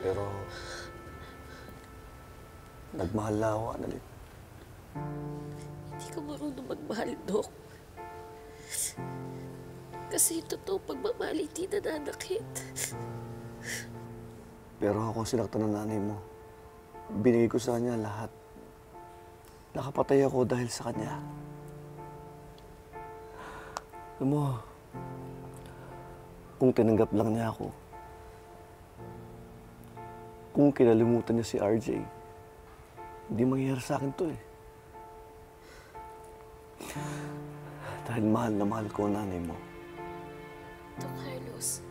Pero nagmahal na ako, Annalyn. Hindi ka marunong magmahal, Dok. Kasi yung totoo pagmamahal hindi nananakit. Pero ako sinaktan ng nanay mo. Binigay ko sa kanya lahat. Nakapatay ako dahil sa kanya. Alam mo, kung tinanggap lang niya ako, kung kinalimutan niya si RJ, hindi mangyayari sa akin to eh. Dahil mahal na mahal ko ang nanay mo. Dok Carlos,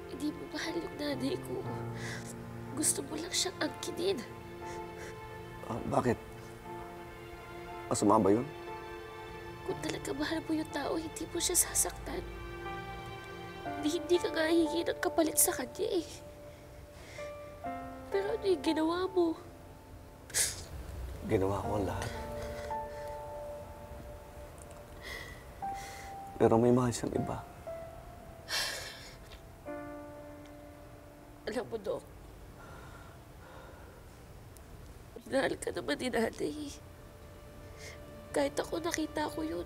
hindi mo mahal yung nanay ko. Gusto mo lang siyang angkinin. Bakit? Masama ba yun? Kung talaga mahal mo yung tao, hindi mo siya sasaktan. Hindi ka nga hihingi ng kapalit sa kanya eh. Pero ano yung ginawa mo? Ginawa ko ang lahat. Pero may mahal siyang iba. Alam mo, Dok, mahal ka naman ni nanay. Kahit ako nakita ko yun.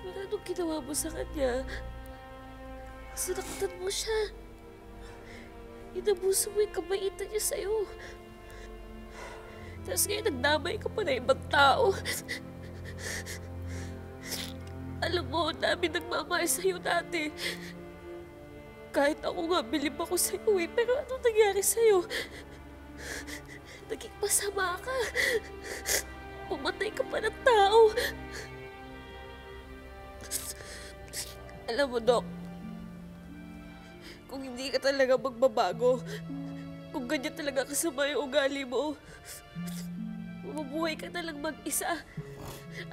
Pero anong ginawa mo sa kanya? Sinaktan mo siya. Inabuso mo yung kabaitan niya sa'yo. Tapos ngayon nagdamay ka pa na ibang tao. Alam mo, dami nagmamahal sa'yo dati. Kahit ako nga, bilib ako sa'yo eh. Pero anong nangyari sa'yo? Naging masama ka. Pumatay ka pa ng tao. Alam mo, Dok, kung hindi ka talaga magbabago, kung ganyan talaga kasama yung ugali mo, mabuhay ka na lang mag-isa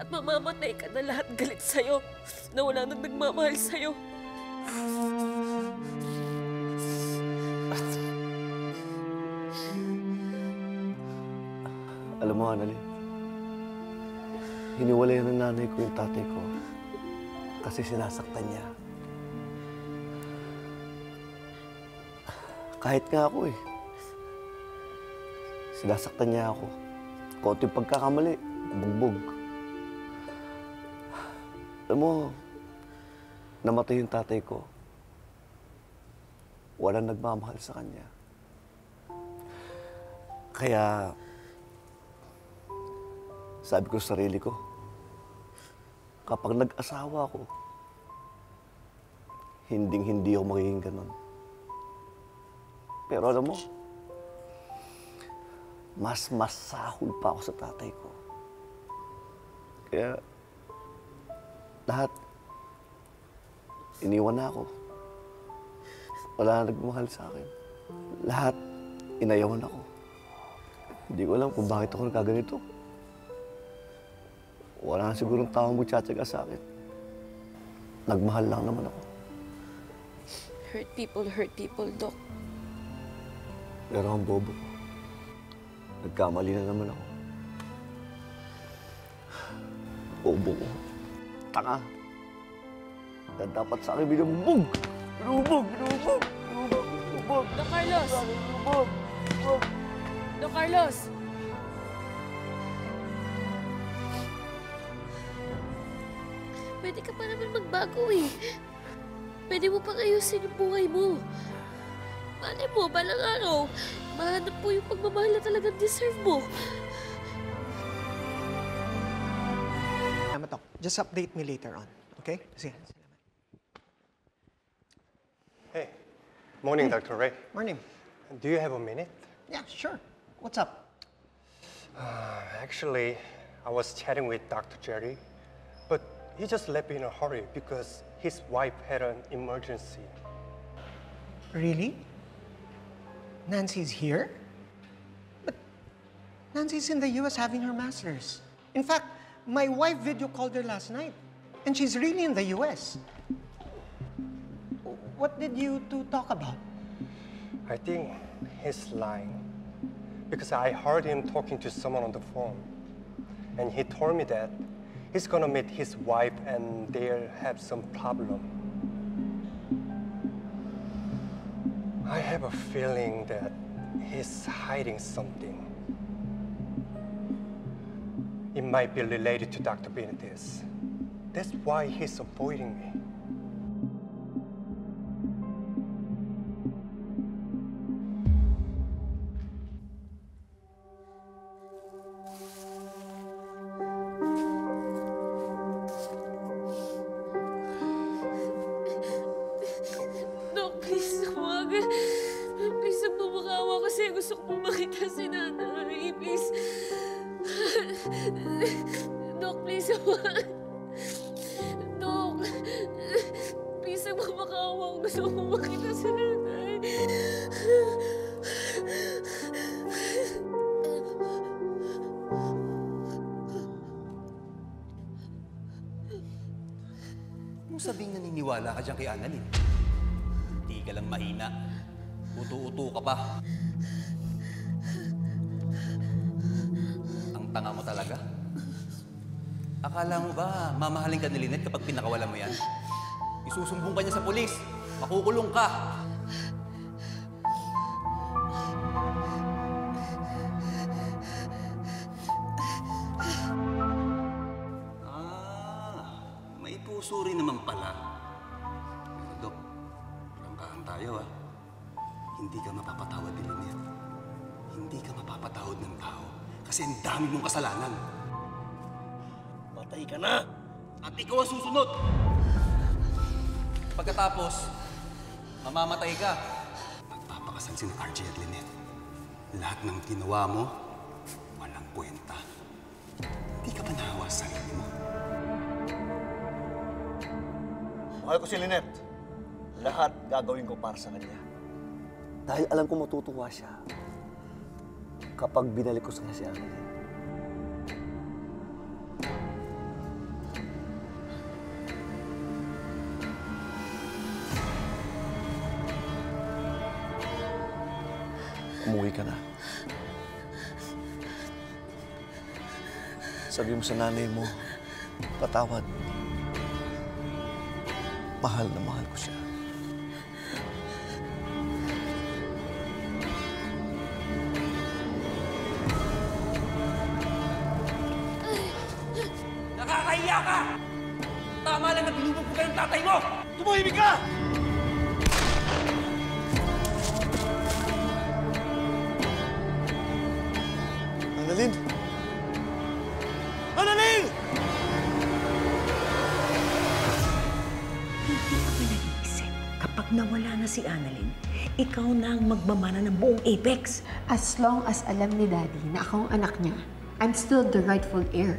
at mamamatay ka na lahat galit sa'yo na wala nang nagmamahal sa'yo. Alam mo, Annalyn, hiniwalay ng nanay ko yung tatay ko kasi sinasaktan niya. Kahit nga ako eh. Sinasaktan niya ako. Konting pagkakamali, bugbog. Alam mo, namatay yung tatay ko. Walang nagmamahal sa kanya. Kaya, sabi ko sa sarili ko, kapag nag-asawa ako, hinding-hindi ako magiging ganon. Pero alam mo, mas masahol pa ako sa tatay ko. Kaya, lahat, iniwan na ako. Wala na nagmahal sa akin. Lahat, inayawan ako. Hindi ko alam kung bakit ako nagkaganito. Wala na sigurong taong magtsatsaga sa akin. Nagmahal lang naman ako. Hurt people, Doc. Pero ang bobo ko, nagkamali na naman ako. Bobo ko. Tanga. Na dapat sa akin binubugbog. Binubugbog. Doc Carlos! Doc Carlos! Pwede ka pa naman magbago eh. Pwede mo pang ayusin yung buhay mo. Malay mo, balang araw, mahanap mo yung pagmamahal na talagang deserve mo. Matok, just update me later on, okay? Sige. Hey, morning, Dr. Ray. Morning. Do you have a minute? Yeah, sure. What's up? Actually, I was chatting with Dr. Jerry, but he just left in a hurry because his wife had an emergency. Really? Nancy's here? But Nancy's in the US having her master's. In fact, my wife video called her last night, and she's really in the US. What did you two talk about? I think he's lying because I heard him talking to someone on the phone, and he told me that he's gonna meet his wife and they'll have some problem. have a feeling that he's hiding something. It might be related to Dr. Benitez. That's why he's avoiding me. Dok, please, huwag. Please, magmamakaawa kasi gusto ko makita si nanay. Please. Dok, please, huwag. Dok, please, magmamakaawa. Gusto ko makita si nanay. Kung sabing naniniwala ka dyan kay Annalyn, hindi ka lang mahina. Uto-uto ka pa. Ang tanga mo talaga. Akala mo ba mamahalin ka ni Lynette kapag pinakawalan mo yan? Isusumbong ka niya sa pulis. Makukulong ka. May puso rin naman pala. Pero Dok, prangkahan tayo ah. Hindi ka mapapatawad ni Lynette. Hindi ka mapapatawad ng tao kasi ang dami mong kasalanan. Patay ka na! At ikaw ang susunod! Pagkatapos, mamamatay ka. Magpapakasal si RJ at Lynette. Lahat ng ginawa mo, walang kwenta. Hindi ka ba nahawa sa sarili mo? Mahal ko si Lynette. Lahat gagawin ko para sa kanya. Dahil alam ko matutuwa siya kapag binalik ko sa kanya si Annalyn. Umuwi ka na. Sabi mo sa nanay mo, patawad. Mahal na mahal ko siya. Nakakahiya ka! Tama lang na binubog ka ng tatay mo! Tumahimik ka! Annalyn! Annalyn! Hindi ko pinag-iisip. Kapag nawala na si Annalyn, ikaw na ang magmamana ng buong Apex. As long as alam ni Daddy na ako ang anak niya, I'm still the rightful heir.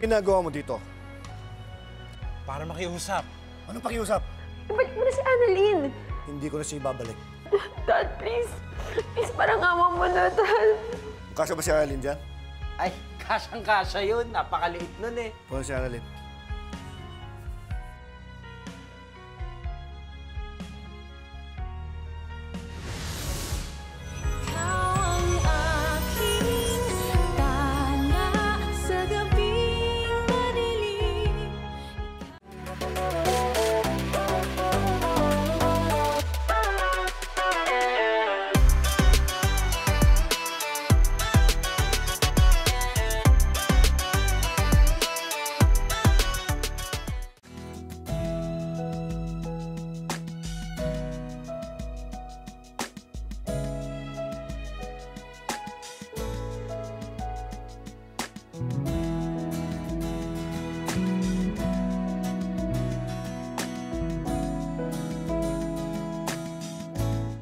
Ginagawa mo dito? Para makiusap. Anong pakiusap? Ibalik mo na si Annalyn! Hindi ko na siya ibabalik. Dad, please. Please, parang awa mo na, Dad. Kasya ba si Annalyn dyan? Ay, kasyang-kasya yun. Napakaliit nun eh. Paano si Annalyn?